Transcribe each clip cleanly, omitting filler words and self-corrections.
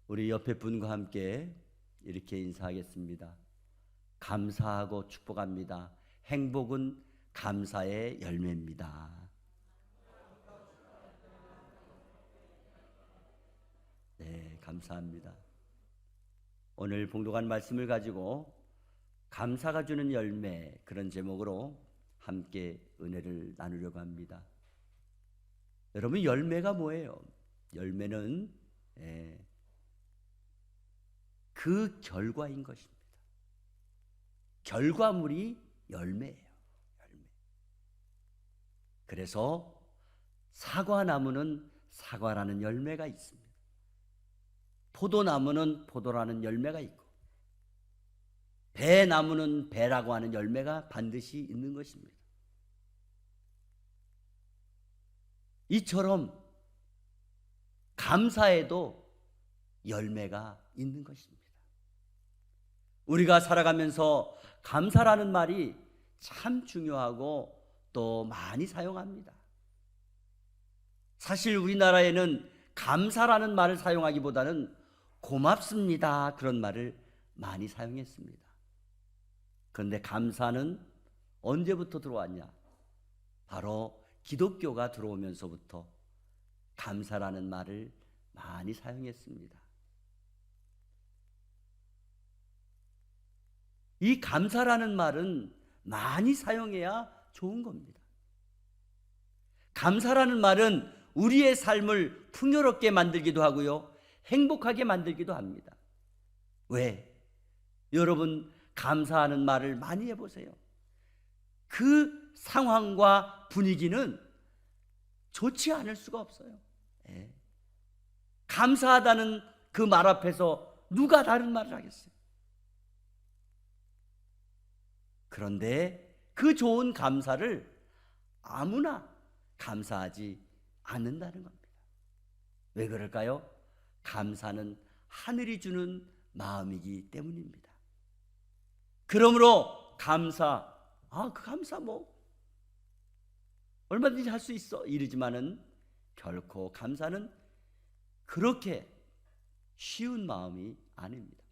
우리 옆에 분과 함께 이렇게 인사하겠습니다. 감사하고 축복합니다. 행복은 감사의 열매입니다. 네, 감사합니다. 오늘 봉독한 말씀을 가지고 감사가 주는 열매, 그런 제목으로 함께 은혜를 나누려고 합니다. 여러분, 열매가 뭐예요? 열매는 그 결과인 것입니다. 결과물이 열매예요. 열매. 그래서 사과나무는 사과라는 열매가 있습니다. 포도나무는 포도라는 열매가 있고, 배나무는 배라고 하는 열매가 반드시 있는 것입니다. 이처럼 감사에도 열매가 있는 것입니다. 우리가 살아가면서 감사라는 말이 참 중요하고 또 많이 사용합니다. 사실 우리나라에는 감사라는 말을 사용하기보다는 고맙습니다, 그런 말을 많이 사용했습니다. 그런데 감사는 언제부터 들어왔냐? 바로 기독교가 들어오면서부터 감사라는 말을 많이 사용했습니다. 이 감사라는 말은 많이 사용해야 좋은 겁니다. 감사라는 말은 우리의 삶을 풍요롭게 만들기도 하고요, 행복하게 만들기도 합니다. 왜? 여러분, 감사하는 말을 많이 해보세요. 그 상황과 분위기는 좋지 않을 수가 없어요. 감사하다는 그 말 앞에서 누가 다른 말을 하겠어요? 그런데 그 좋은 감사를 아무나 감사하지 않는다는 겁니다. 왜 그럴까요? 감사는 하늘이 주는 마음이기 때문입니다. 그러므로 감사, 그 감사 얼마든지 할 수 있어 이러지만은 결코 감사는 그렇게 쉬운 마음이 아닙니다.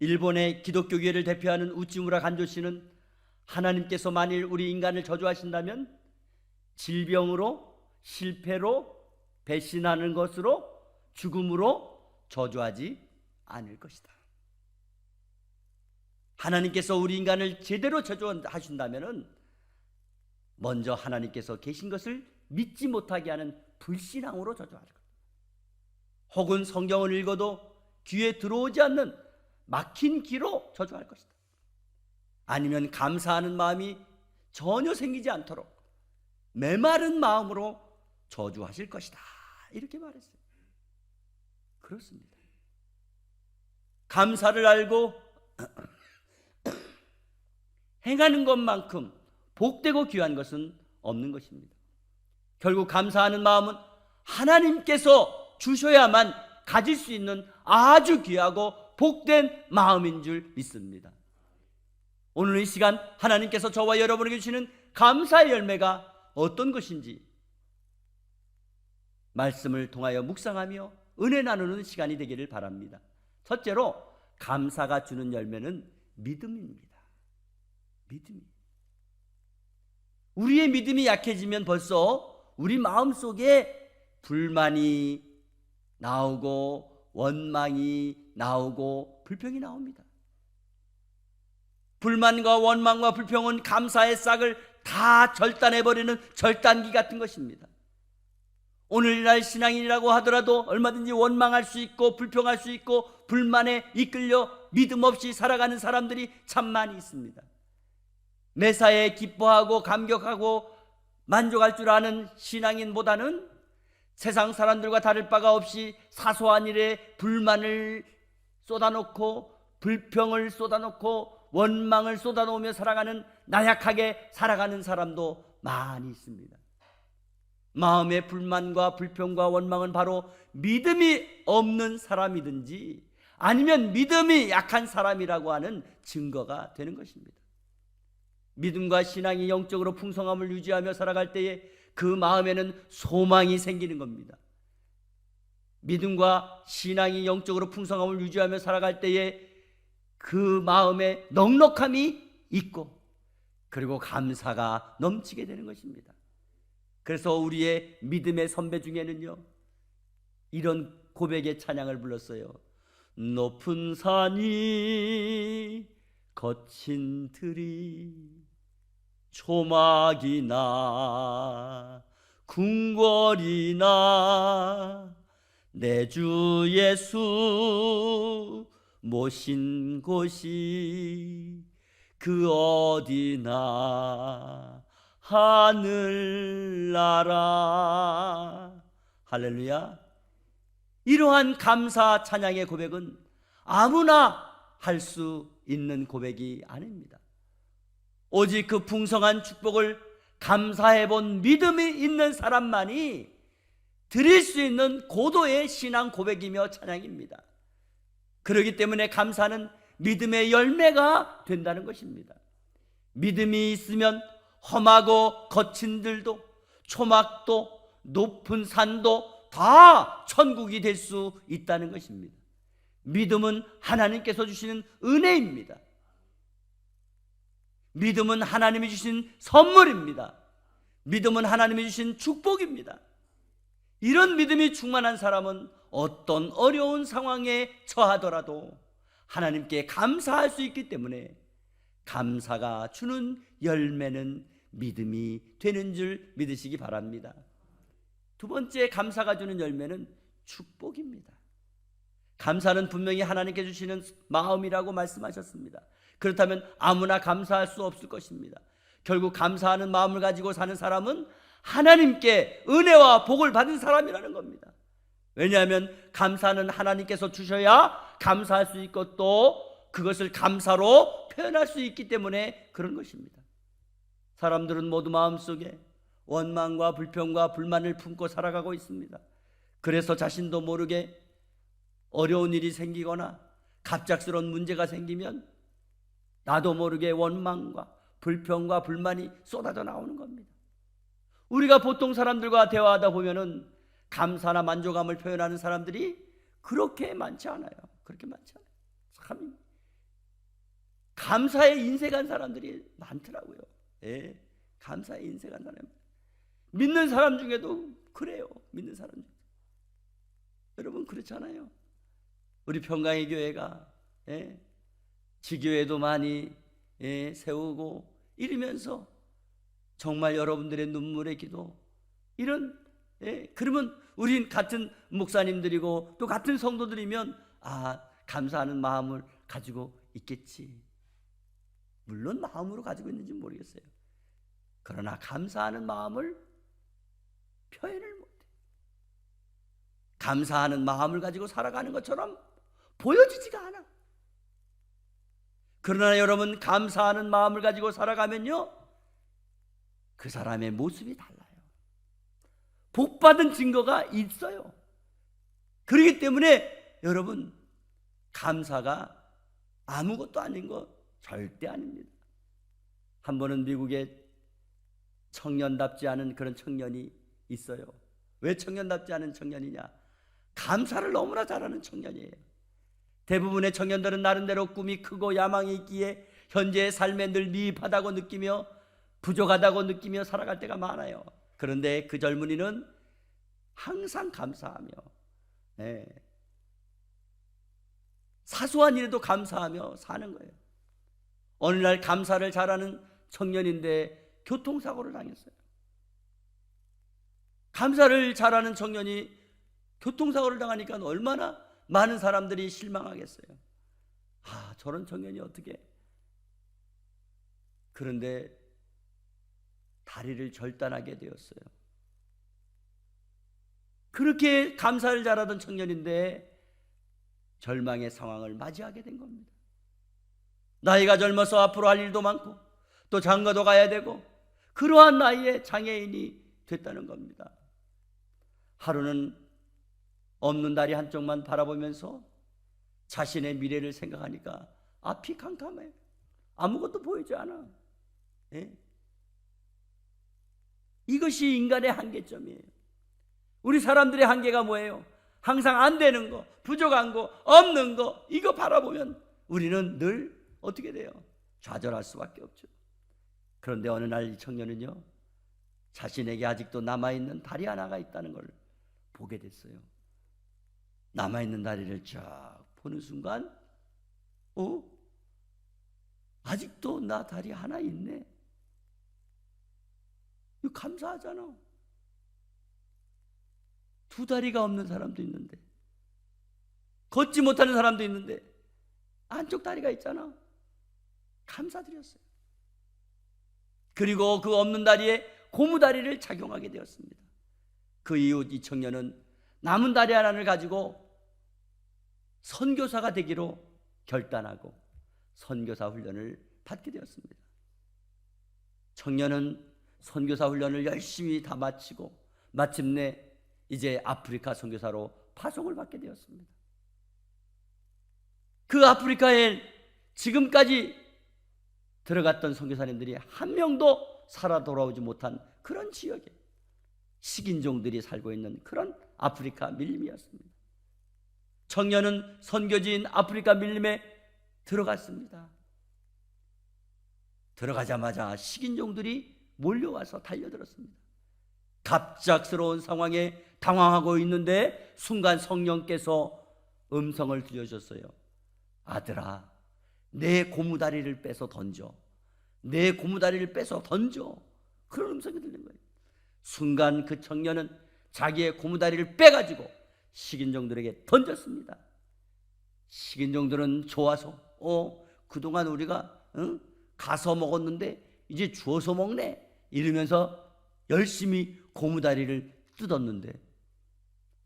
일본의 기독교계를 대표하는 우찌무라 간조 씨는 하나님께서 만일 우리 인간을 저주하신다면 질병으로, 실패로, 배신하는 것으로, 죽음으로 저주하지 않을 것이다. 하나님께서 우리 인간을 제대로 저주하신다면 먼저 하나님께서 계신 것을 믿지 못하게 하는 불신앙으로 저주할 것, 혹은 성경을 읽어도 귀에 들어오지 않는 막힌 귀로 저주할 것이다. 아니면 감사하는 마음이 전혀 생기지 않도록 메마른 마음으로 저주하실 것이다, 이렇게 말했어요. 그렇습니다. 감사를 알고 행하는 것만큼 복되고 귀한 것은 없는 것입니다. 결국 감사하는 마음은 하나님께서 주셔야만 가질 수 있는 아주 귀하고 복된 마음인 줄 믿습니다. 오늘 이 시간 하나님께서 저와 여러분에게 주시는 감사의 열매가 어떤 것인지 말씀을 통하여 묵상하며 은혜 나누는 시간이 되기를 바랍니다. 첫째로, 감사가 주는 열매는 믿음입니다. 믿음이. 우리의 믿음이 약해지면 벌써 우리 마음속에 불만이 나오고 원망이 나오고 불평이 나옵니다. 불만과 원망과 불평은 감사의 싹을 다 절단해버리는 절단기 같은 것입니다. 오늘날 신앙인이라고 하더라도 얼마든지 원망할 수 있고 불평할 수 있고 불만에 이끌려 믿음 없이 살아가는 사람들이 참 많이 있습니다. 매사에 기뻐하고 감격하고 만족할 줄 아는 신앙인보다는 세상 사람들과 다를 바가 없이 사소한 일에 불만을 쏟아놓고 불평을 쏟아놓고 원망을 쏟아놓으며 살아가는, 나약하게 살아가는 사람도 많이 있습니다. 마음의 불만과 불평과 원망은 바로 믿음이 없는 사람이든지 아니면 믿음이 약한 사람이라고 하는 증거가 되는 것입니다. 믿음과 신앙이 영적으로 풍성함을 유지하며 살아갈 때에 그 마음에는 소망이 생기는 겁니다. 믿음과 신앙이 영적으로 풍성함을 유지하며 살아갈 때에 그 마음에 넉넉함이 있고 그리고 감사가 넘치게 되는 것입니다. 그래서 우리의 믿음의 선배 중에는요, 이런 고백의 찬양을 불렀어요. 높은 산이 거친 들이 초막이나 궁궐이나 내 주 예수 모신 곳이 그 어디나 하늘나라. 할렐루야. 이러한 감사 찬양의 고백은 아무나 할 수 있는 고백이 아닙니다. 오직 그 풍성한 축복을 감사해 본 믿음이 있는 사람만이 드릴 수 있는 고도의 신앙 고백이며 찬양입니다. 그렇기 때문에 감사는 믿음의 열매가 된다는 것입니다. 믿음이 있으면 험하고 거친 들도 초막도 높은 산도 다 천국이 될 수 있다는 것입니다. 믿음은 하나님께서 주시는 은혜입니다. 믿음은 하나님이 주신 선물입니다. 믿음은 하나님이 주신 축복입니다. 이런 믿음이 충만한 사람은 어떤 어려운 상황에 처하더라도 하나님께 감사할 수 있기 때문에 감사가 주는 열매는 믿음이 되는 줄 믿으시기 바랍니다. 두 번째, 감사가 주는 열매는 축복입니다. 감사는 분명히 하나님께 주시는 마음이라고 말씀하셨습니다. 그렇다면 아무나 감사할 수 없을 것입니다. 결국 감사하는 마음을 가지고 사는 사람은 하나님께 은혜와 복을 받은 사람이라는 겁니다. 왜냐하면 감사는 하나님께서 주셔야 감사할 수 있고 또 그것을 감사로 표현할 수 있기 때문에 그런 것입니다. 사람들은 모두 마음속에 원망과 불평과 불만을 품고 살아가고 있습니다. 그래서 자신도 모르게 어려운 일이 생기거나 갑작스러운 문제가 생기면 나도 모르게 원망과 불평과 불만이 쏟아져 나오는 겁니다. 우리가 보통 사람들과 대화하다 보면은 감사나 만족함을 표현하는 사람들이 그렇게 많지 않아요. 그렇게 많지 않아요. 참 감사에 인색한 사람들이 많더라고요. 예, 감사에 인색한 사람. 믿는 사람 중에도 그래요. 믿는 사람 중에. 여러분 그렇잖아요. 우리 평강의 교회가 지교회도 많이 세우고 이러면서 정말 여러분들의 눈물의 기도 이런 그러면 우린 같은 목사님들이고 또 같은 성도들이면 감사하는 마음을 가지고 있겠지. 물론 마음으로 가지고 있는지 모르겠어요. 그러나 감사하는 마음을 표현을 못해. 감사하는 마음을 가지고 살아가는 것처럼 보여지지가 않아. 그러나 여러분 감사하는 마음을 가지고 살아가면요 그 사람의 모습이 달라요. 복받은 증거가 있어요. 그렇기 때문에 여러분 감사가 아무것도 아닌 거 절대 아닙니다. 한 번은 미국에 청년답지 않은 그런 청년이 있어요. 왜 청년답지 않은 청년이냐? 감사를 너무나 잘하는 청년이에요. 대부분의 청년들은 나름대로 꿈이 크고 야망이 있기에 현재의 삶에 늘 미흡하다고 느끼며 부족하다고 느끼며 살아갈 때가 많아요. 그런데 그 젊은이는 항상 감사하며 사소한 일에도 감사하며 사는 거예요. 어느 날 감사를 잘하는 청년인데 교통사고를 당했어요. 감사를 잘하는 청년이 교통사고를 당하니까 얼마나 많은 사람들이 실망하겠어요. 저런 청년이 어떻게. 그런데 다리를 절단하게 되었어요. 그렇게 감사를 잘하던 청년인데 절망의 상황을 맞이하게 된 겁니다. 나이가 젊어서 앞으로 할 일도 많고 또 장가도 가야 되고 그러한 나이에 장애인이 됐다는 겁니다. 하루는 없는 다리 한쪽만 바라보면서 자신의 미래를 생각하니까 앞이 캄캄해. 아무것도 보이지 않아. 이것이 인간의 한계점이에요. 우리 사람들의 한계가 뭐예요? 항상 안 되는 거, 부족한 거, 없는 거, 이거 바라보면 우리는 늘 어떻게 돼요? 좌절할 수밖에 없죠. 그런데 어느 날 이 청년은요, 자신에게 아직도 남아있는 다리 하나가 있다는 걸 보게 됐어요. 남아있는 다리를 쫙 보는 순간 아직도 나 다리 하나 있네. 이거 감사하잖아. 두 다리가 없는 사람도 있는데, 걷지 못하는 사람도 있는데 안쪽 다리가 있잖아. 감사드렸어요. 그리고 그 없는 다리에 고무다리를 착용하게 되었습니다. 그 이후 이 청년은 남은 다리 하나를 가지고 선교사가 되기로 결단하고 선교사 훈련을 받게 되었습니다. 청년은 선교사 훈련을 열심히 다 마치고 마침내 이제 아프리카 선교사로 파송을 받게 되었습니다. 그 아프리카에 지금까지 들어갔던 선교사님들이 한 명도 살아 돌아오지 못한 그런 지역에 식인종들이 살고 있는 그런 아프리카 밀림이었습니다. 청년은 선교지인 아프리카 밀림에 들어갔습니다. 들어가자마자 식인종들이 몰려와서 달려들었습니다. 갑작스러운 상황에 당황하고 있는데 순간 성령께서 음성을 들려주셨어요. 아들아, 내 고무다리를 빼서 던져. 내 고무다리를 빼서 던져. 그런 음성이 들린 거예요. 순간 그 청년은 자기의 고무다리를 빼가지고 식인종들에게 던졌습니다. 식인종들은 좋아서 그동안 우리가 가서 먹었는데 이제 주워서 먹네 이러면서 열심히 고무다리를 뜯었는데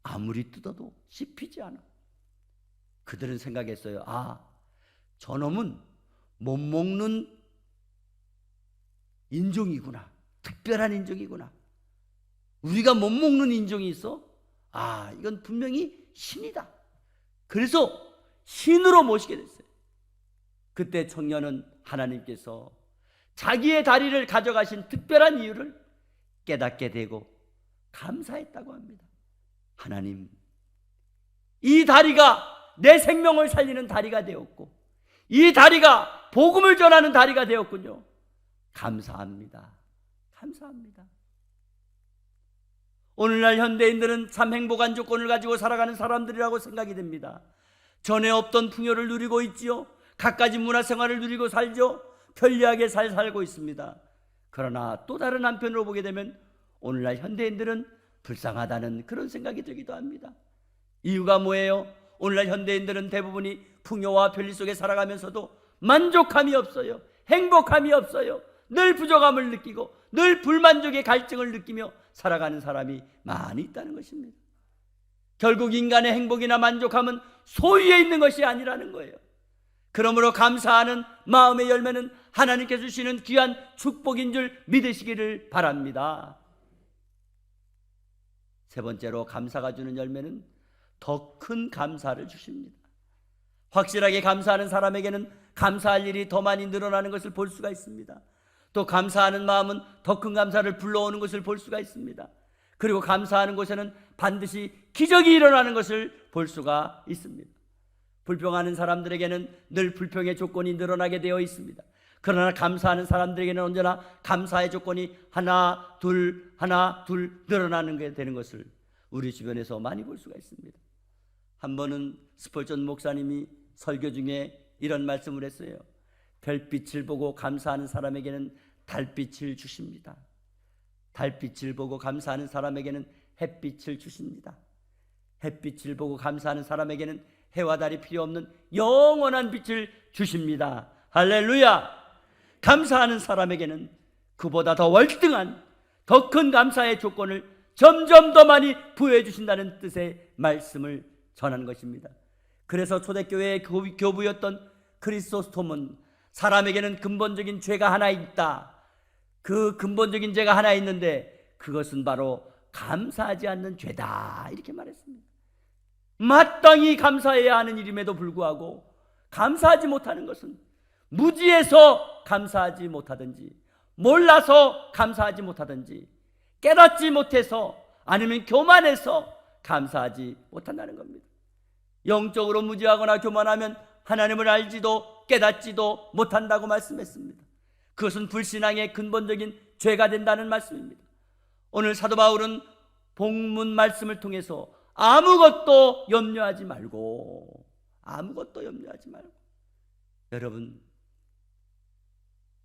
아무리 뜯어도 씹히지 않아. 그들은 생각했어요. 저놈은 못 먹는 인종이구나. 특별한 인종이구나. 우리가 못 먹는 인종이 있어? 이건 분명히 신이다. 그래서 신으로 모시게 됐어요. 그때 청년은 하나님께서 자기의 다리를 가져가신 특별한 이유를 깨닫게 되고 감사했다고 합니다. 하나님, 이 다리가 내 생명을 살리는 다리가 되었고 이 다리가 복음을 전하는 다리가 되었군요. 감사합니다. 감사합니다. 오늘날 현대인들은 참 행복한 조건을 가지고 살아가는 사람들이라고 생각이 됩니다. 전에 없던 풍요를 누리고 있지요. 갖가지 문화생활을 누리고 살죠. 편리하게 살고 있습니다. 그러나 또 다른 한편으로 보게 되면 오늘날 현대인들은 불쌍하다는 그런 생각이 들기도 합니다. 이유가 뭐예요? 오늘날 현대인들은 대부분이 풍요와 편리 속에 살아가면서도 만족함이 없어요. 행복함이 없어요. 늘 부족함을 느끼고 늘 불만족의 갈증을 느끼며 살아가는 사람이 많이 있다는 것입니다. 결국 인간의 행복이나 만족함은 소유에 있는 것이 아니라는 거예요. 그러므로 감사하는 마음의 열매는 하나님께서 주시는 귀한 축복인 줄 믿으시기를 바랍니다. 세 번째로 감사가 주는 열매는 더 큰 감사를 주십니다. 확실하게 감사하는 사람에게는 감사할 일이 더 많이 늘어나는 것을 볼 수가 있습니다. 또 감사하는 마음은 더 큰 감사를 불러오는 것을 볼 수가 있습니다. 그리고 감사하는 곳에는 반드시 기적이 일어나는 것을 볼 수가 있습니다. 불평하는 사람들에게는 늘 불평의 조건이 늘어나게 되어 있습니다. 그러나 감사하는 사람들에게는 언제나 감사의 조건이 하나 둘 늘어나는 게 되는 것을 우리 주변에서 많이 볼 수가 있습니다. 한 번은 스펄전 목사님이 설교 중에 이런 말씀을 했어요. 별빛을 보고 감사하는 사람에게는 달빛을 주십니다. 달빛을 보고 감사하는 사람에게는 햇빛을 주십니다. 햇빛을 보고 감사하는 사람에게는 해와 달이 필요 없는 영원한 빛을 주십니다. 할렐루야! 감사하는 사람에게는 그보다 더 월등한 더 큰 감사의 조건을 점점 더 많이 부여해 주신다는 뜻의 말씀을 전하는 것입니다. 그래서 초대교회의 교부였던 크리소스톰은 사람에게는 근본적인 죄가 하나 있다. 그 근본적인 죄가 하나 있는데 그것은 바로 감사하지 않는 죄다, 이렇게 말했습니다. 마땅히 감사해야 하는 일임에도 불구하고 감사하지 못하는 것은 무지해서 감사하지 못하든지 몰라서 감사하지 못하든지 깨닫지 못해서 아니면 교만해서 감사하지 못한다는 겁니다. 영적으로 무지하거나 교만하면 하나님을 알지도 깨닫지도 못한다고 말씀했습니다. 그것은 불신앙의 근본적인 죄가 된다는 말씀입니다. 오늘 사도 바울은 본문 말씀을 통해서 아무것도 염려하지 말고, 여러분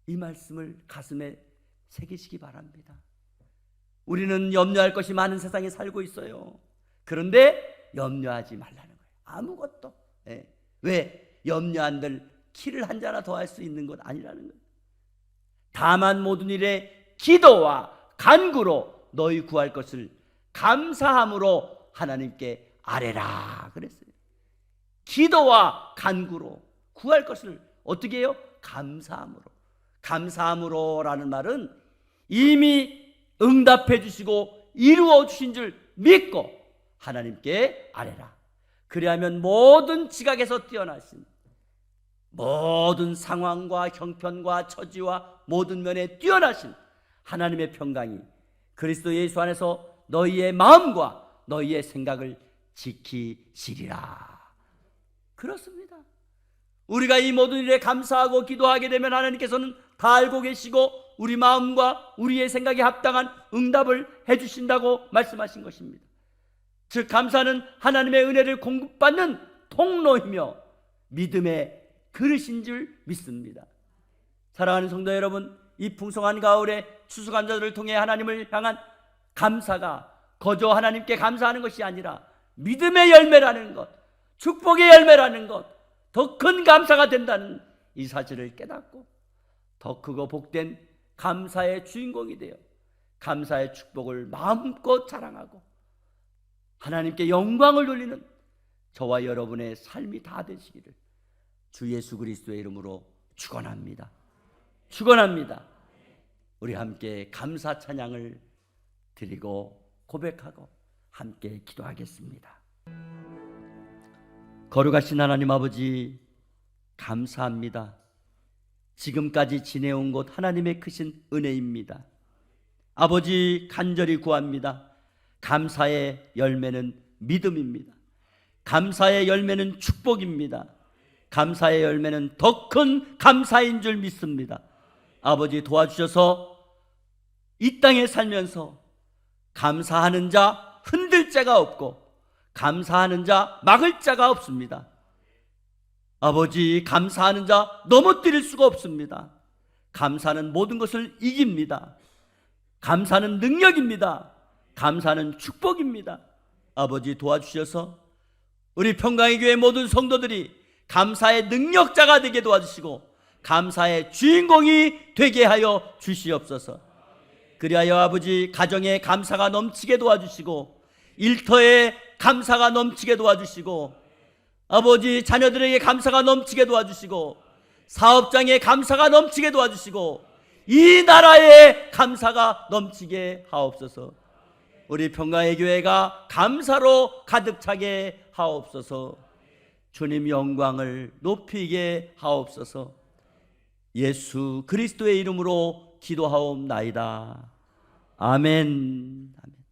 이 말씀을 가슴에 새기시기 바랍니다. 우리는 염려할 것이 많은 세상에 살고 있어요. 그런데 염려하지 말라는 거예요. 아무것도. 왜? 염려 한들 키를 한 자나 더 할 수 있는 것 아니라는 거예요. 다만 모든 일에 기도와 간구로 너희 구할 것을 감사함으로 하나님께 아뢰라 그랬어요. 기도와 간구로 구할 것을 어떻게 해요? 감사함으로. 감사함으로라는 말은 이미 응답해 주시고 이루어 주신 줄 믿고 하나님께 아뢰라. 그리하면 모든 지각에서 뛰어나신, 모든 상황과 형편과 처지와 모든 면에 뛰어나신 하나님의 평강이 그리스도 예수 안에서 너희의 마음과 너희의 생각을 지키시리라. 그렇습니다. 우리가 이 모든 일에 감사하고 기도하게 되면 하나님께서는 다 알고 계시고 우리 마음과 우리의 생각에 합당한 응답을 해주신다고 말씀하신 것입니다. 즉 감사는 하나님의 은혜를 공급받는 통로이며 믿음의 그릇인 줄 믿습니다. 사랑하는 성도 여러분, 이 풍성한 가을에 추수감사절을 통해 하나님을 향한 감사가 거저 하나님께 감사하는 것이 아니라 믿음의 열매라는 것, 축복의 열매라는 것, 더 큰 감사가 된다는 이 사실을 깨닫고 더 크고 복된 감사의 주인공이 되어 감사의 축복을 마음껏 자랑하고 하나님께 영광을 돌리는 저와 여러분의 삶이 다 되시기를 주 예수 그리스도의 이름으로 축원합니다. 축원합니다. 우리 함께 감사 찬양을 드리고 고백하고 함께 기도하겠습니다. 거룩하신 하나님 아버지, 감사합니다. 지금까지 지내온 것 하나님의 크신 은혜입니다. 아버지, 간절히 구합니다. 감사의 열매는 믿음입니다. 감사의 열매는 축복입니다. 감사의 열매는 더 큰 감사인 줄 믿습니다. 아버지, 도와주셔서 이 땅에 살면서 감사하는 자 흔들 자가 없고 감사하는 자 막을 자가 없습니다. 아버지, 감사하는 자 넘어뜨릴 수가 없습니다. 감사는 모든 것을 이깁니다. 감사는 능력입니다. 감사는 축복입니다. 아버지, 도와주셔서 우리 평강의 교회 모든 성도들이 감사의 능력자가 되게 도와주시고 감사의 주인공이 되게 하여 주시옵소서. 그리하여 아버지, 가정에 감사가 넘치게 도와주시고 일터에 감사가 넘치게 도와주시고 아버지, 자녀들에게 감사가 넘치게 도와주시고 사업장에 감사가 넘치게 도와주시고 이 나라에 감사가 넘치게 하옵소서. 우리 평강의 교회가 감사로 가득 차게 하옵소서. 주님 영광을 높이게 하옵소서. 예수 그리스도의 이름으로 기도하옵나이다. 아멘.